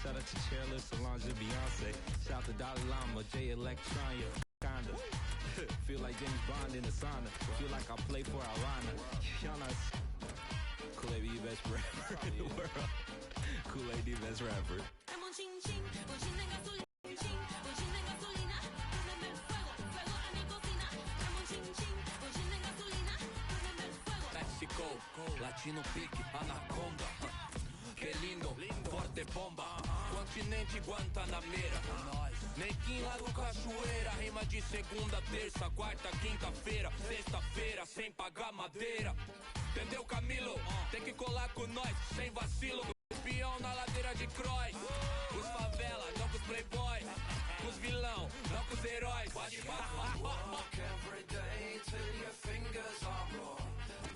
Shout out to Chairless, Solange, Beyonce. Shout to Dalai Lama, J Electronia. Kinda. Feel like James Bond in the sauna. Feel like I play for Alana. Y'all not. Kool-Aid, the best rapper in the world. Kool-Aid, the best rapper. Mexico, latino pique, anaconda. Que lindo, forte bomba. Continente Guantanamera. Nequim Lago Cachoeira. Rima de segunda, terça, quarta, quinta-feira. Sexta-feira, sem pagar madeira. Entendeu, Camilo? Tem que colar com nós, sem vacilo. Espião na ladeira de Croix. Os favela, não com os playboys. Com os vilão, não com os heróis. Pode walk every day till your fingers are raw.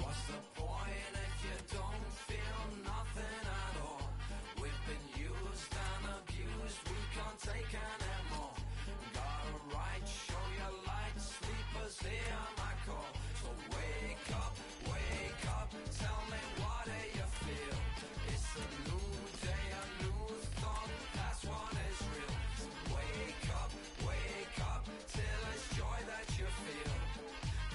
What's the point if you don't feel nothing at all? We've been used and abused, we can't take anymore. Got a right, show your light, sleepers hear my call. So wake up, tell me what do you feel? It's a new day, a new thought, that's what is real. So wake up, till it's joy that you feel.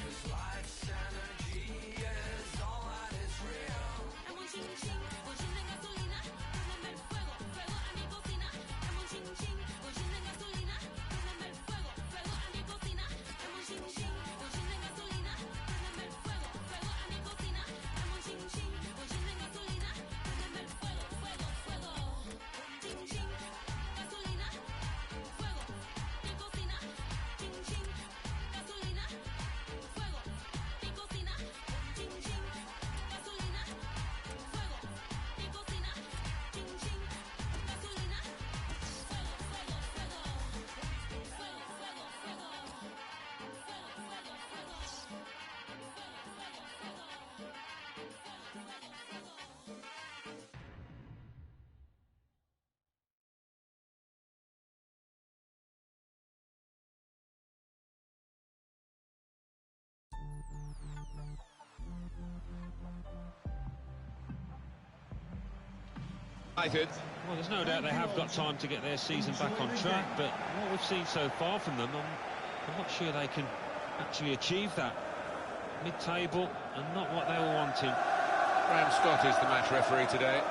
'Cause life's energy is all that is real. I'm on ching ching, de gasolina, prendeme el fuego, fuego a mi cocina. I'm on ching ching, de gasolina, prendeme el fuego, fuego a mi cocina. I'm on ching ching, de gasolina, prendeme el fuego, fuego a mi cocina. I'm on ching ching, de gasolina, prendeme el fuego, fuego, fuego. Ching ching, gasolina, fuego, mi cocina. Ching ching, gasolina, fuego, mi cocina. Ching ching, gasolina, fuego, mi cocina. Ching ching, gasolina, fuego, fuego, fuego. Fuego, fuego, fuego. Fuego, fuego, fuego. United. Well, there's no doubt they have got time to get their season back on track, but what we've seen so far from them, I'm not sure they can actually achieve that. Mid-table and not what they were wanting. Graham Scott is the match referee today.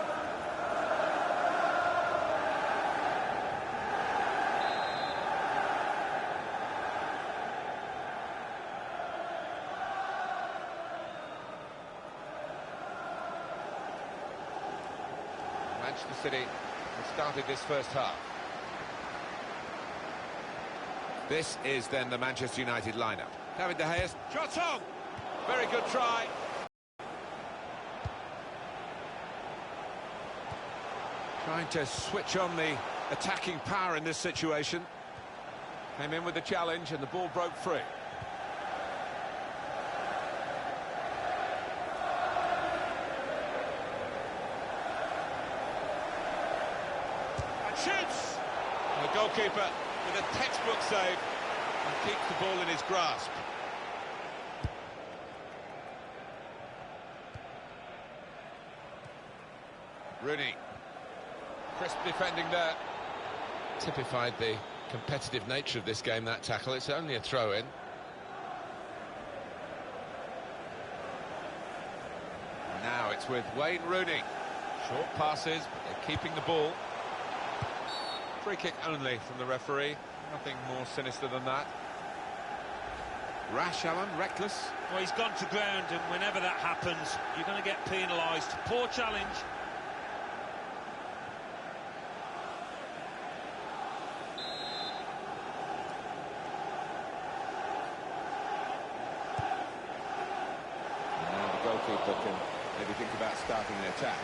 Manchester City have started this first half. This is then the Manchester United lineup. David De Gea, shot on! Very good try. Trying to switch on the attacking power in this situation. Came in with the challenge and the ball broke free. And shoots! And the goalkeeper with a textbook save and keeps the ball in his grasp. Rooney. Crisp defending there. Typified the competitive nature of this game, that tackle. It's only a throw-in. Now it's with Wayne Rooney. Short passes, but they're keeping the ball. Free kick only from the referee. Nothing more sinister than that. Rash, Alan, reckless. Well, he's gone to ground, and whenever that happens, you're going to get penalised. Poor challenge. Goalkeeper can maybe think about starting the attack.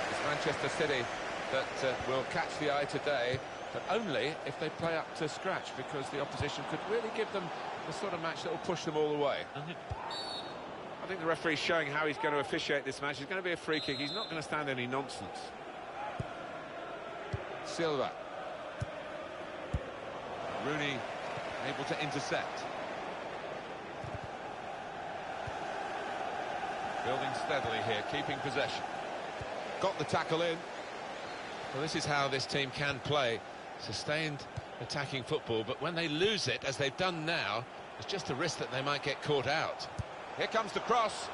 It's Manchester City that will catch the eye today, but only if they play up to scratch, because the opposition could really give them the sort of match that will push them all the way. I think the referee's showing how he's going to officiate this match. It's going to be a free kick. He's not going to stand any nonsense. Silva. Rooney able to intercept. Building steadily here, keeping possession. Got the tackle in. Well, this is how this team can play. Sustained attacking football, but when they lose it, as they've done now, there's just a risk that they might get caught out. Here comes the cross.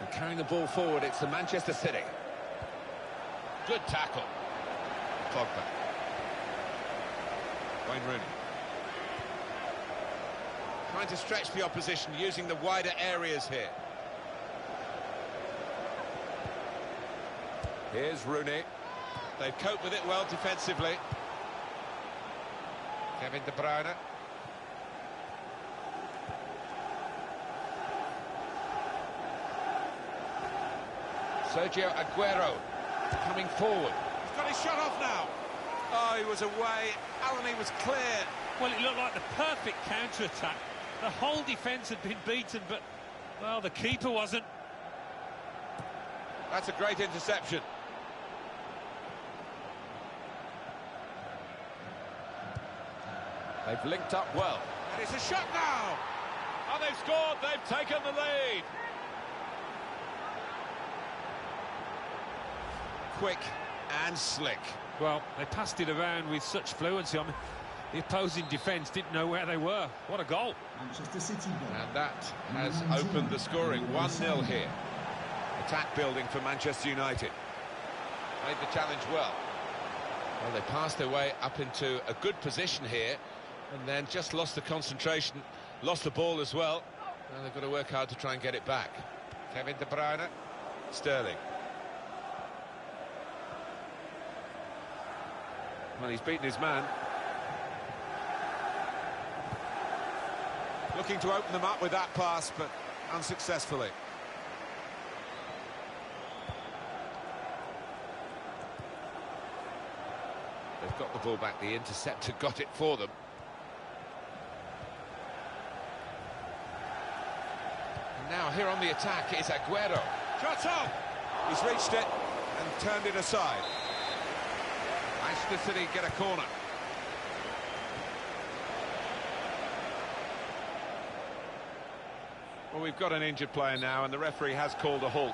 And carrying the ball forward, it's the Manchester City. Good tackle. Pogba. Wayne Rooney. Trying to stretch the opposition using the wider areas here. Here's Rooney. They've coped with it well defensively. Kevin De Bruyne. Sergio Aguero coming forward. He's got his shot off now. Oh, he was away. Allen, he was clear. Well, it looked like the perfect counter-attack. The whole defence had been beaten, but, well, the keeper wasn't. That's a great interception. They've linked up well. And it's a shot now! Oh, they've scored, they've taken the lead. Quick and slick. Well, they passed it around with such fluency. I mean, the opposing defence didn't know where they were. What a goal. Manchester City goal. And that has opened the scoring. 1-0 here. Attack building for Manchester United. Made the challenge well. Well, they passed their way up into a good position here, and then just lost the concentration, lost the ball as well. And they've got to work hard to try and get it back. Kevin De Bruyne. Sterling. Well, he's beaten his man. Looking to open them up with that pass, but unsuccessfully. They've got the ball back. The interceptor got it for them. And now here on the attack is Aguero. Shot on! He's reached it and turned it aside. Manchester City get a corner. Well, we've got an injured player now, and the referee has called a halt.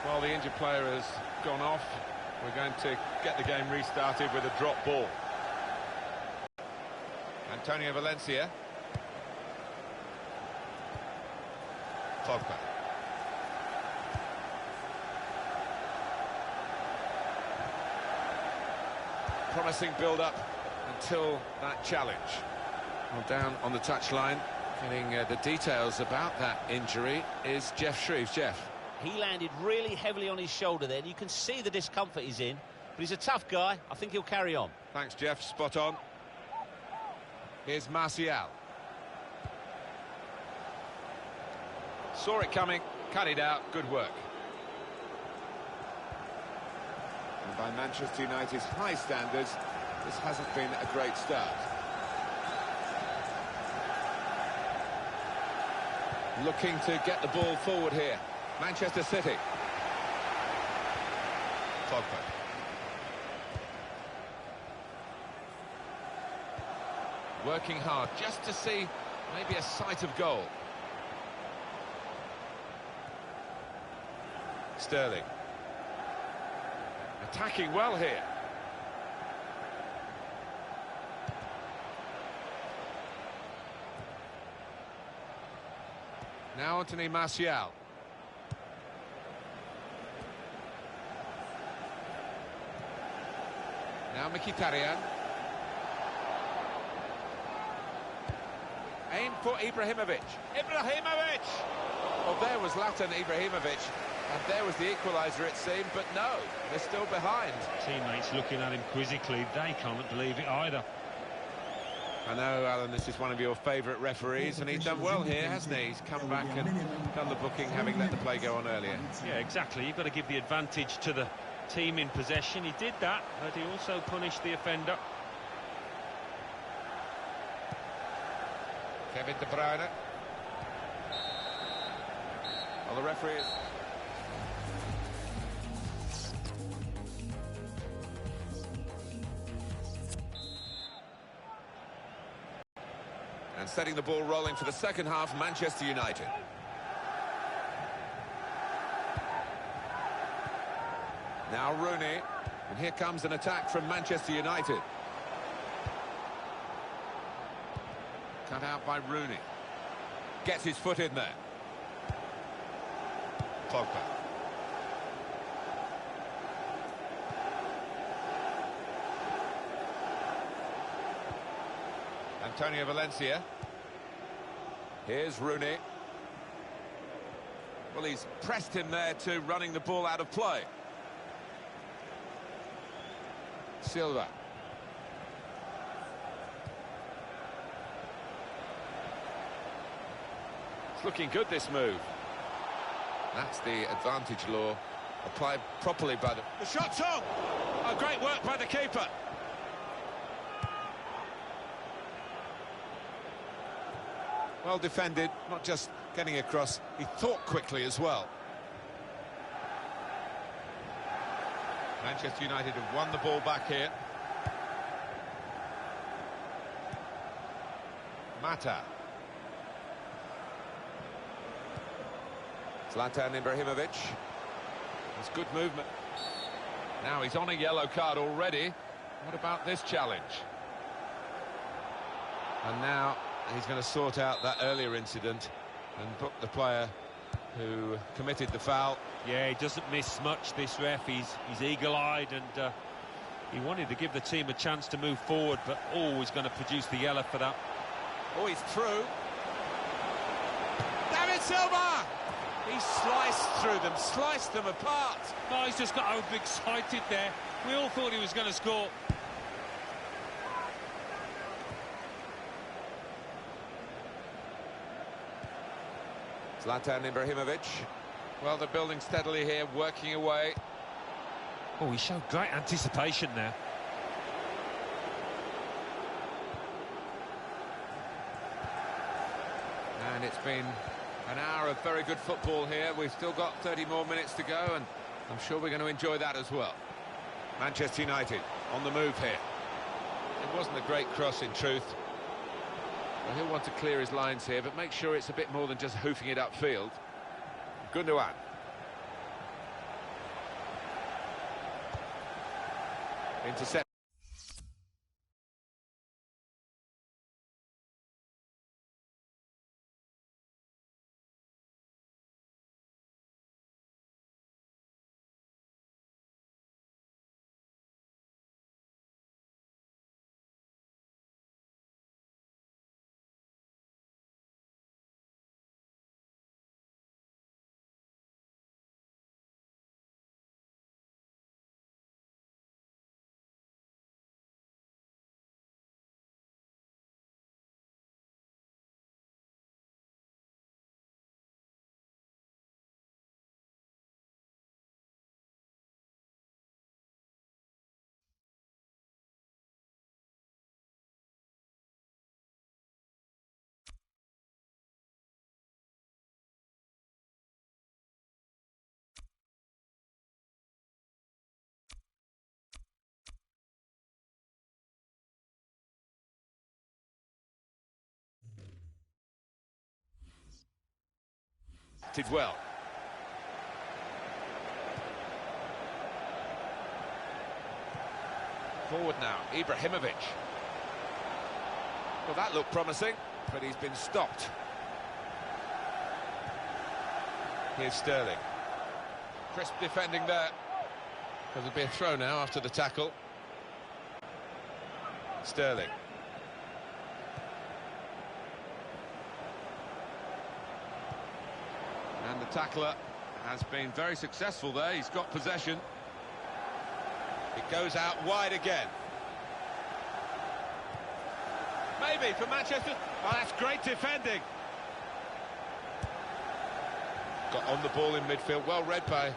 Well, the injured player has gone off. We're going to get the game restarted with a drop ball. Antonio Valencia. Pogba. Promising build-up until that challenge. Well, down on the touchline, getting the details about that injury is Jeff Shreves. Jeff. He landed really heavily on his shoulder there. You can see the discomfort he's in, but he's a tough guy. I think he'll carry on. Thanks, Jeff. Spot on. Here's Martial. Saw it coming, cut it out. Good work. And by Manchester United's high standards, this hasn't been a great start. Looking to get the ball forward here. Manchester City. Pogba. Working hard just to see maybe a sight of goal. Sterling. Attacking well here. Now Anthony Martial. Now Mkhitaryan. Aim for Ibrahimovic. Ibrahimovic! Well, there was Zlatan Ibrahimovic, and there was the equaliser, it seemed, but no, they're still behind. Teammates looking at him quizzically. They can't believe it either. I know, Alan, this is one of your favourite referees, and he's done well here, hasn't he? He's come back and done the booking, having let the play go on earlier. Yeah, exactly. You've got to give the advantage to the team in possession. He did that, but he also punished the offender. Kevin De Bruyne. Well, the referee is... And setting the ball rolling for the second half, Manchester United. Now Rooney, and here comes an attack from Manchester United. Cut out by Rooney. Gets his foot in there. Pogba. Antonio Valencia. Here's Rooney. Well, he's pressed him there to running the ball out of play. Silva. It's looking good, this move. That's the advantage law applied properly by the shot's on! Oh, great work by the keeper. Well defended, not just getting across, he thought quickly as well. Manchester United have won the ball back here. Mata. Zlatan Ibrahimovic. That's good movement. Now he's on a yellow card already. What about this challenge? And now he's going to sort out that earlier incident and book the player who committed the foul. Yeah, he doesn't miss much, this ref. He's eagle-eyed, and he wanted to give the team a chance to move forward, but always going to produce the yellow for that. Oh, he's through. David Silva! He sliced them apart. Oh, he's just got overexcited there. We all thought he was going to score. Zlatan Ibrahimovic. Well, they're building steadily here, working away. Oh, he showed great anticipation there. And it's been an hour of very good football here. We've still got 30 more minutes to go, and I'm sure we're going to enjoy that as well. Manchester United on the move here. It wasn't a great cross, in truth. Well, he'll want to clear his lines here, but make sure it's a bit more than just hoofing it upfield. Gundogan. Intercept. Did well. Forward now, Ibrahimovic. Well, that looked promising, but he's been stopped. Here's Sterling. Crisp defending there. There'll be a throw now after the tackle. Sterling. And the tackler has been very successful there. He's got possession. It goes out wide again. Maybe for Manchester. Oh, that's great defending. Got on the ball in midfield, well read by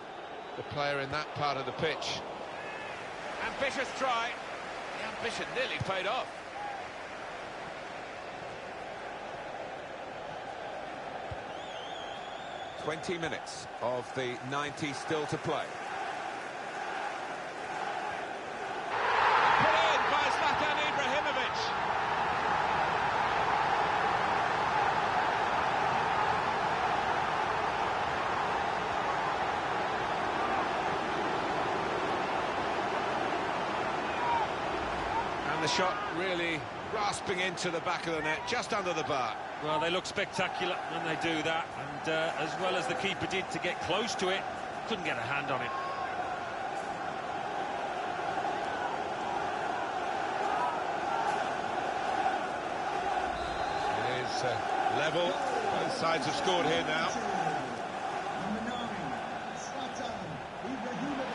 the player in that part of the pitch. Ambitious try. The ambition nearly paid off. "20 minutes of the 90 still to play. Put in by Zlatan Ibrahimovic. And the shot really rasping into the back of the net, just under the bar. Well, they look spectacular when they do that, and as well as the keeper did to get close to it, couldn't get a hand on it. It is level. Both sides have scored here now.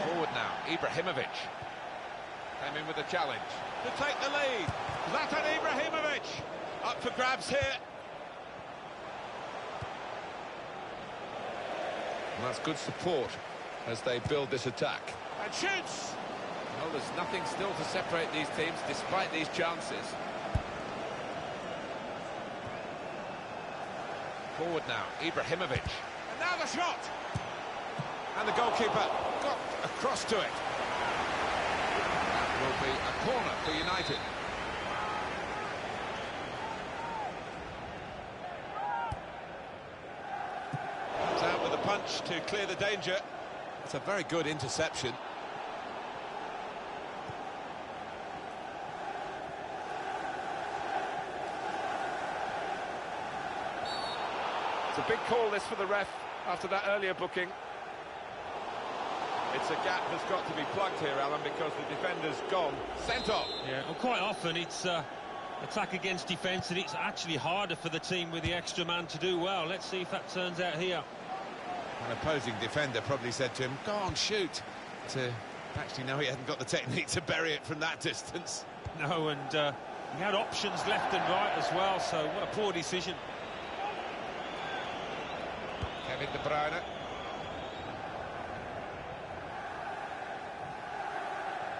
Forward now, Ibrahimovic. Came in with a challenge to take the lead. Zlatan Ibrahimovic up for grabs here. And that's good support as they build this attack. And shoots! Well, there's nothing still to separate these teams despite these chances. Forward now, Ibrahimovic. And now the shot! And the goalkeeper got across to it. That will be a corner for United. Comes out with a punch to clear the danger. It's a very good interception. It's a big call, this, for the ref after that earlier booking. It's a gap that's got to be plugged here, Alan, because the defender's gone. Sent off. Yeah, well, quite often it's attack against defence, and it's actually harder for the team with the extra man to do well. Let's see if that turns out here. An opposing defender probably said to him, "Go on, shoot." Actually, no, he hadn't got the technique to bury it from that distance. No, and he had options left and right as well, so what a poor decision. Kevin De Bruyne.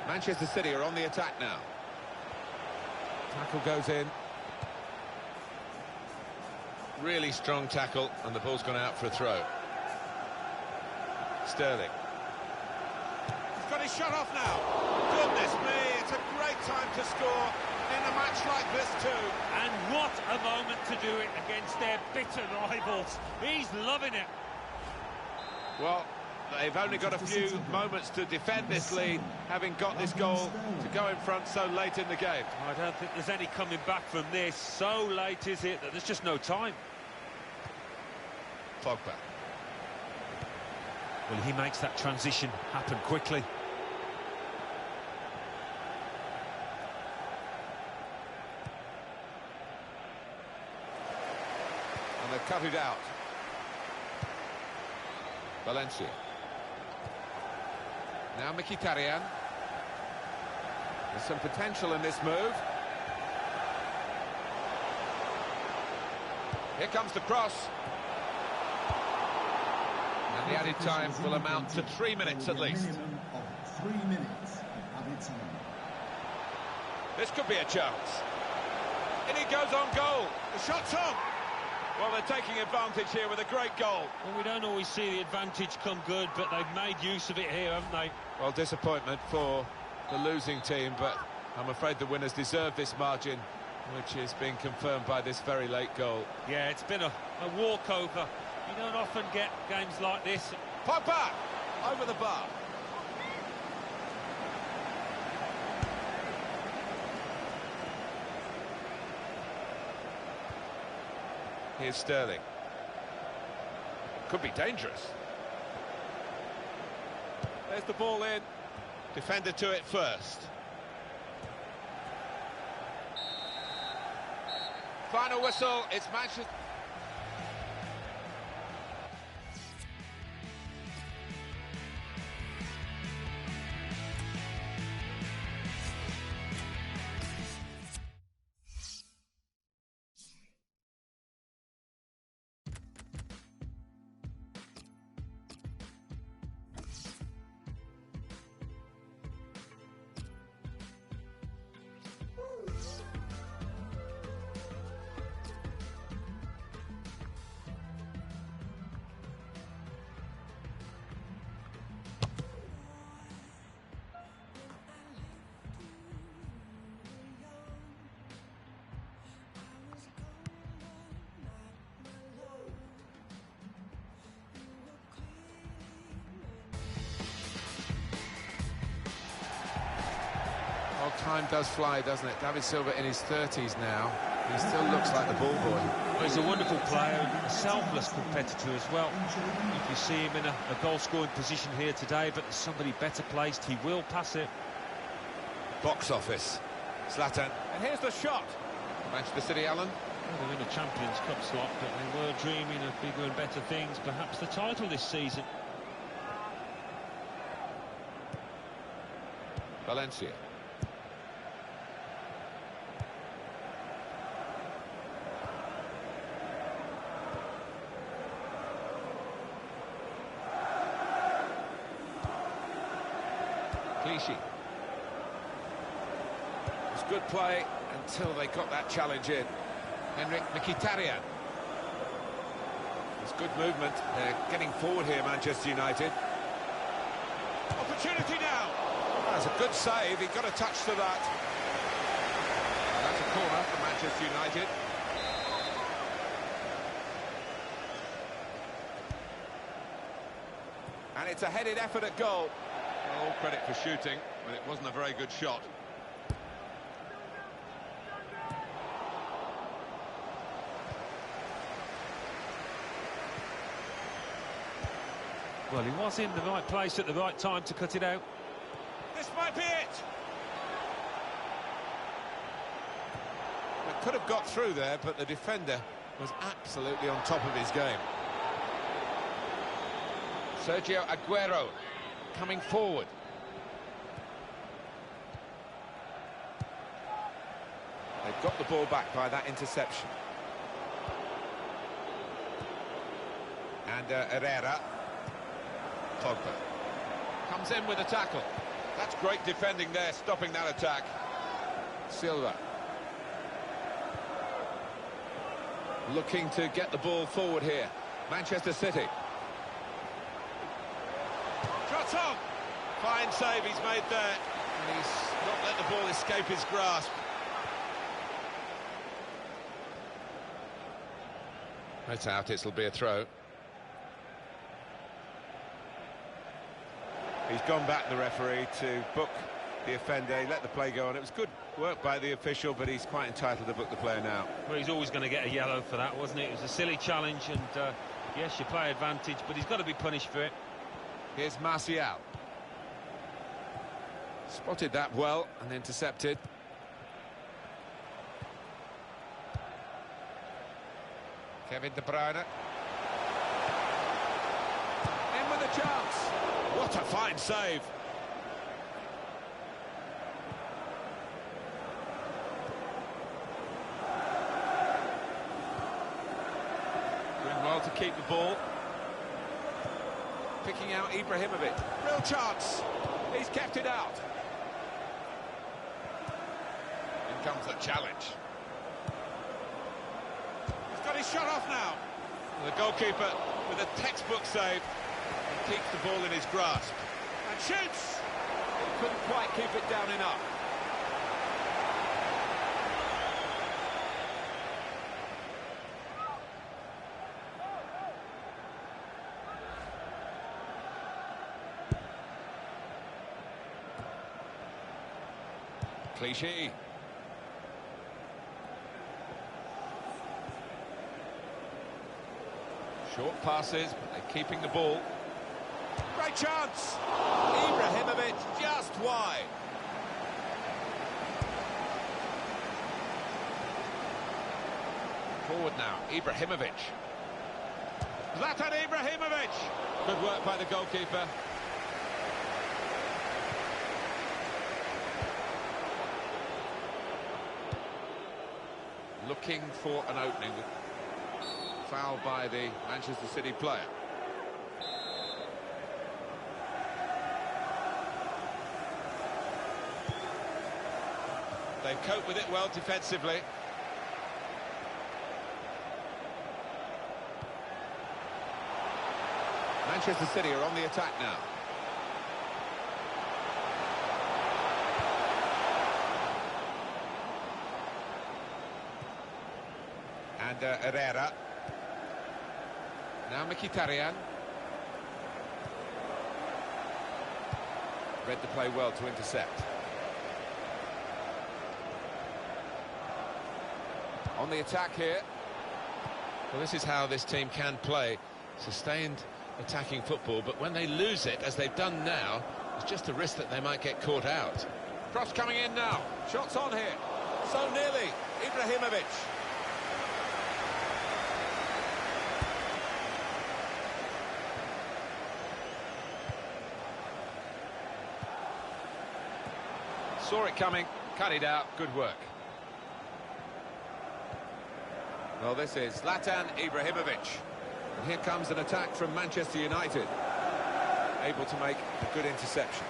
Manchester City are on the attack now. Tackle goes in. Really strong tackle, and the ball's gone out for a throw. Sterling. He's got his shot off now. Goodness me, it's a great time to score in a match like this too. And what a moment to do it against their bitter rivals. He's loving it. Well, they've only got a few moments to defend this lead, having got this goal to go in front so late in the game. I don't think there's any coming back from this. So late is it that there's just no time. Pogba. Well, he makes that transition happen quickly. And they've cut it out. Valencia. Now Mkhitaryan. There's some potential in this move. Here comes the cross. And the added time will amount to 3 minutes at least. 3 minutes added time. This could be a chance. And he goes on goal. The shot's on. Well, they're taking advantage here with a great goal. Well, we don't always see the advantage come good, but they've made use of it here, haven't they? Well, disappointment for the losing team, but I'm afraid the winners deserve this margin, which is being confirmed by this very late goal. Yeah, it's been a walkover. You don't often get games like this. Pogba! Over the bar. Here's Sterling. Could be dangerous. There's the ball in. Defender to it first. Final whistle, it's Manchester... time does fly, doesn't it? David Silva in his 30s now. He still looks like the ball boy. Well, he's a wonderful player and a selfless competitor as well. If you see him in a goal-scoring position here today, but there's somebody better placed, he will pass it. Box office. Zlatan. And here's the shot. Manchester City, Alan. Well, they're in a Champions Cup slot, but they were dreaming of bigger and better things, perhaps the title this season. Valencia. Clichy. It's good play until they got that challenge in. Henrik Mkhitaryan. It's good movement. They're getting forward here, Manchester United. Opportunity now. That's a good save. He got a touch to that. That's a corner for Manchester United. And it's a headed effort at goal. All credit for shooting, but it wasn't a very good shot. Well, he was in the right place at the right time to cut it out. This might be it! It could have got through there, but the defender was absolutely on top of his game. Sergio Aguero coming forward. They've got the ball back by that interception. And Herrera. Pogba comes in with a tackle. That's great defending there, stopping that attack. Silva looking to get the ball forward here. Manchester City. Shot on! Fine save he's made there. And he's not let the ball escape his grasp. It's out, it'll be a throw. He's gone back, the referee, to book the offender. He let the play go on. It was good work by the official, but he's quite entitled to book the player now. Well, he's always going to get a yellow for that, wasn't it? It was a silly challenge, and yes, you play advantage, but he's got to be punished for it. Here's Martial. Spotted that well and intercepted. Kevin De Bruyne. In with a chance. What a fine save. Doing well to keep the ball. Picking out Ibrahimovic. Real chance. He's kept it out. In comes the challenge. He's got his shot off now. The goalkeeper with a textbook save. He keeps the ball in his grasp. And shoots! He couldn't quite keep it down enough. Clichy. Short passes, but they're keeping the ball. Great chance! Ibrahimovic just wide. Forward now, Ibrahimovic. Zlatan Ibrahimovic! Good work by the goalkeeper. Looking for an opening. Foul by the Manchester City player. They cope with it well defensively. Manchester City are on the attack now. And Herrera. Now Mkhitaryan. Read the play well to intercept. On the attack here. Well, this is how this team can play. Sustained attacking football, but when they lose it, as they've done now, it's just a risk that they might get caught out. Cross coming in now. Shots on here. So nearly. Ibrahimovic. Saw it coming, cut it out, good work. Well, this is Zlatan Ibrahimovic. And here comes an attack from Manchester United. Able to make a good interception.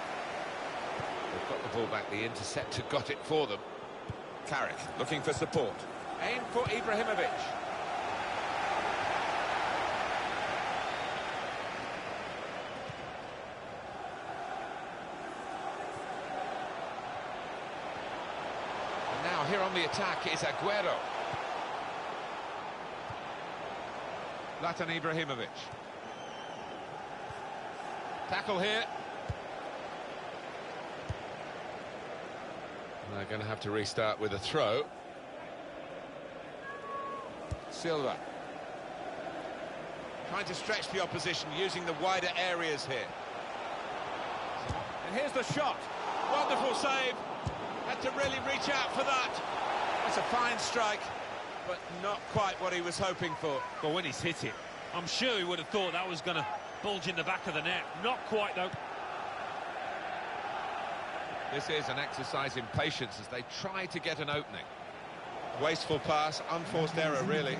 They've got the ball back, the interceptor got it for them. Carrick looking for support. Aim for Ibrahimovic. Now here on the attack is Aguero. Zlatan Ibrahimovic. Tackle here. They're going to have to restart with a throw. Silva. Trying to stretch the opposition using the wider areas here. And here's the shot. Wonderful save. Had to really reach out for that. That's a fine strike, but not quite what he was hoping for. Well, when he's hit it, I'm sure he would have thought that was going to bulge in the back of the net. Not quite, though. This is an exercise in patience as they try to get an opening. Wasteful pass, unforced error, really.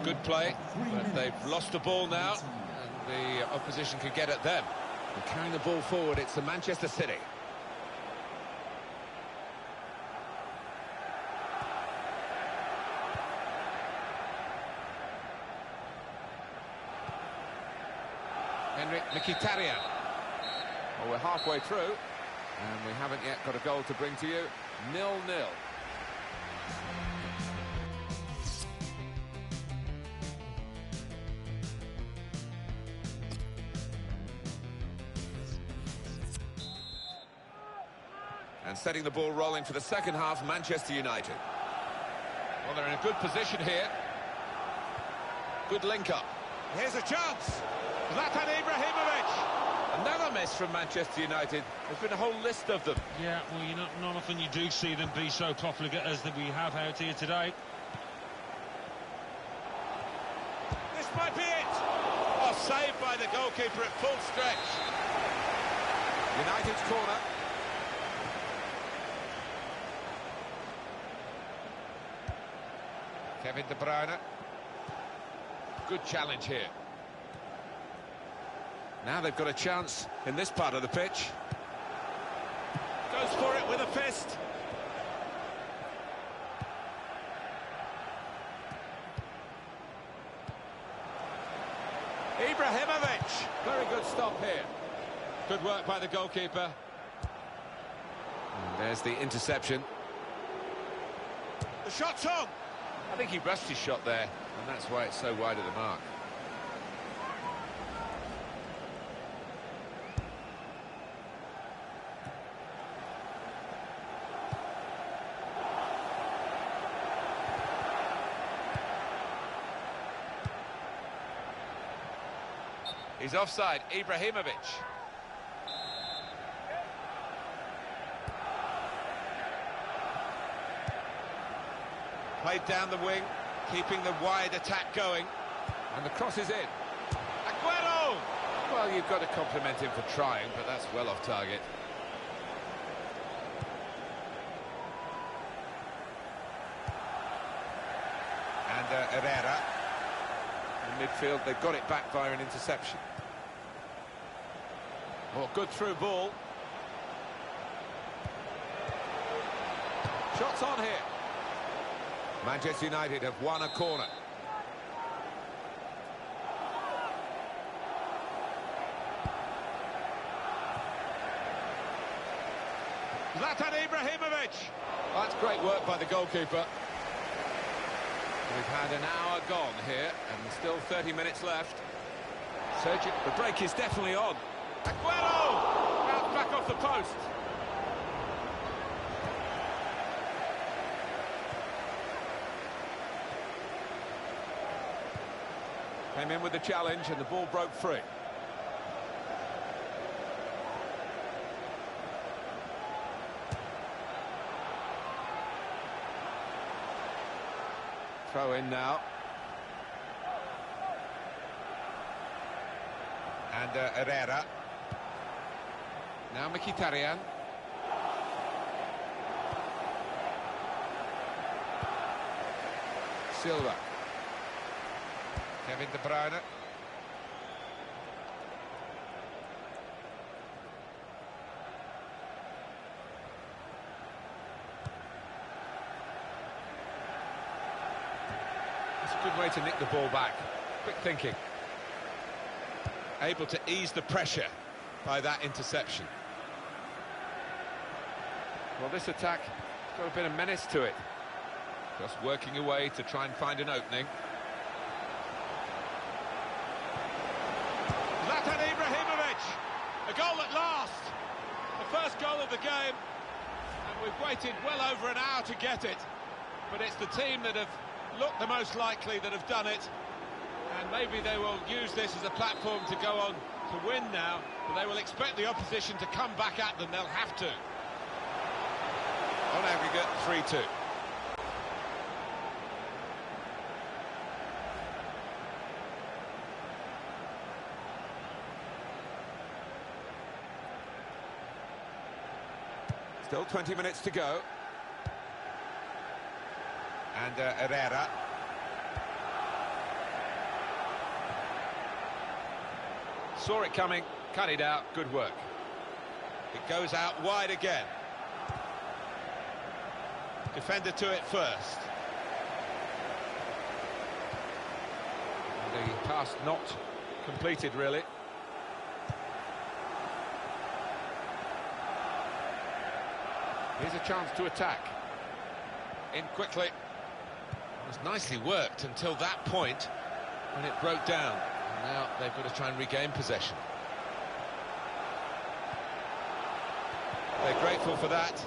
Good play, but they've lost the ball now, and the opposition could get at them. They're carrying the ball forward, it's the Manchester City. Henrik Mkhitaryan. Well, we're halfway through, and we haven't yet got a goal to bring to you. 0-0. And setting the ball rolling for the second half, Manchester United. Well, they're in a good position here. Good link-up. Here's a chance. Zlatan Ibrahimovic. Another miss from Manchester United. There's been a whole list of them. Yeah, well, not often you do see them be so profligate as we have out here today. This might be it. Oh, saved by the goalkeeper at full stretch. United's corner. Kevin De Bruyne. Good challenge here. Now they've got a chance in this part of the pitch. Goes for it with a fist. Ibrahimovic. Very good stop here. Good work by the goalkeeper. And there's the interception. The shot's on. I think he rushed his shot there, and that's why it's so wide of the mark. He's offside, Ibrahimovic. Played down the wing, keeping the wide attack going. And the cross is in. Aguero! Well, you've got to compliment him for trying, but that's well off target. And Herrera. In midfield, they've got it back via an interception. Oh, good through ball. Shots on here. Manchester United have won a corner. Zlatan Ibrahimovic. That's great work by the goalkeeper. We've had an hour gone here, and still 30 minutes left. Sergio, the break is definitely on. Aguero! Bounced back off the post. Came in with the challenge and the ball broke free. Throw in now. And Herrera. Now Mkhitaryan. Silva. Kevin De Bruyne. It's a good way to nick the ball back. Quick thinking. Able to ease the pressure by that interception. Well, this attack has got a bit of menace to it. Just working away to try and find an opening. Zlatan Ibrahimovic! A goal at last! The first goal of the game. And we've waited well over an hour to get it. But it's the team that have looked the most likely that have done it. And maybe they will use this as a platform to go on to win now. But they will expect the opposition to come back at them. They'll have to. On aggregate, 3-2. Still 20 minutes to go. And Herrera. Saw it coming, cut it out, good work. It goes out wide again. Defender to it first. And the pass not completed, really. Here's a chance to attack. In quickly. It was nicely worked until that point when it broke down. And now they've got to try and regain possession. They're grateful for that,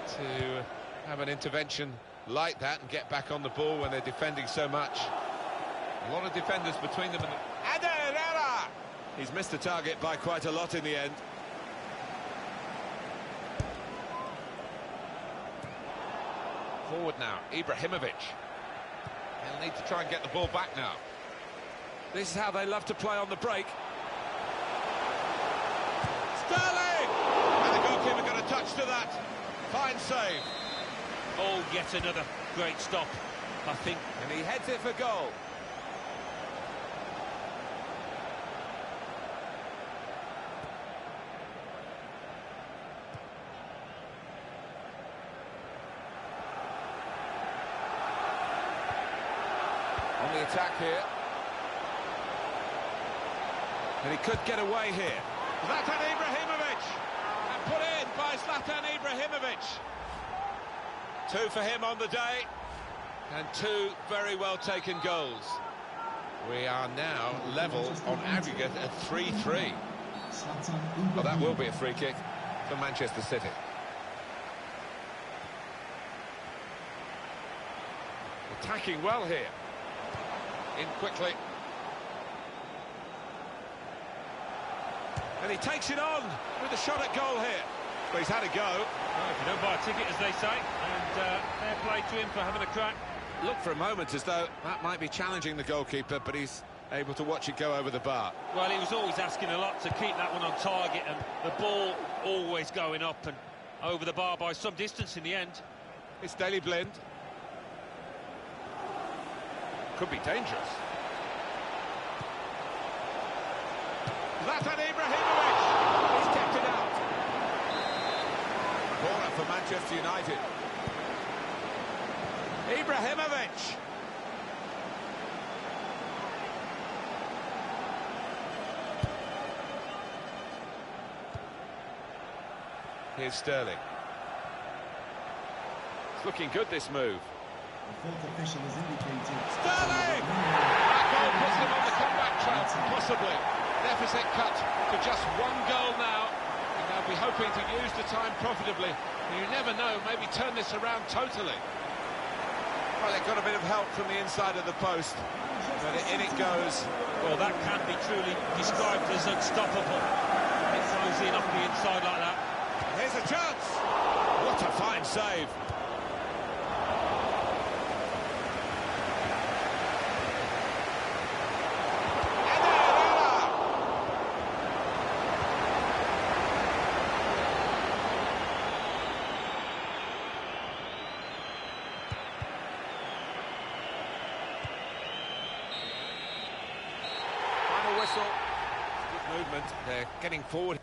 to have an intervention like that and get back on the ball when they're defending so much. A lot of defenders between them and Herrera! He's missed the target by quite a lot in the end. Forward now, Ibrahimovic. He'll need to try and get the ball back now. This is how they love to play on the break. Sterling! And the goalkeeper got a touch to that. Fine save. Oh, yet another great stop, I think. And he heads it for goal. On the attack here. And he could get away here. Zlatan Ibrahimovic! And put in by Zlatan Ibrahimovic. 2 for him on the day. And 2 very well taken goals. We are now level on aggregate at 3-3. Well, that will be a free kick for Manchester City. Attacking well here. In quickly. And he takes it on with a shot at goal here. But he's had a go. Well, if you don't buy a ticket, as they say, and fair play to him for having a crack. Looked for a moment as though that might be challenging the goalkeeper, but he's able to watch it go over the bar. Well, he was always asking a lot to keep that one on target, and the ball always going up and over the bar by some distance in the end. It's Daley Blind. Could be dangerous. Zlatan Ibrahimovic! He's kept it out. Corner for Manchester United. Ibrahimovic! Here's Sterling. It's looking good, this move. The fourth official has indicated... Sterling! That goal puts them on the comeback track, possibly. Deficit cut to just 1 goal now, and they'll be hoping to use the time profitably. You never know, maybe turn this around totally. Well, they got a bit of help from the inside of the post. But in it goes. Well, that can be truly described as unstoppable. It goes in off the inside like that. Here's a chance. What a fine save. Final whistle. Good movement. They're getting forward.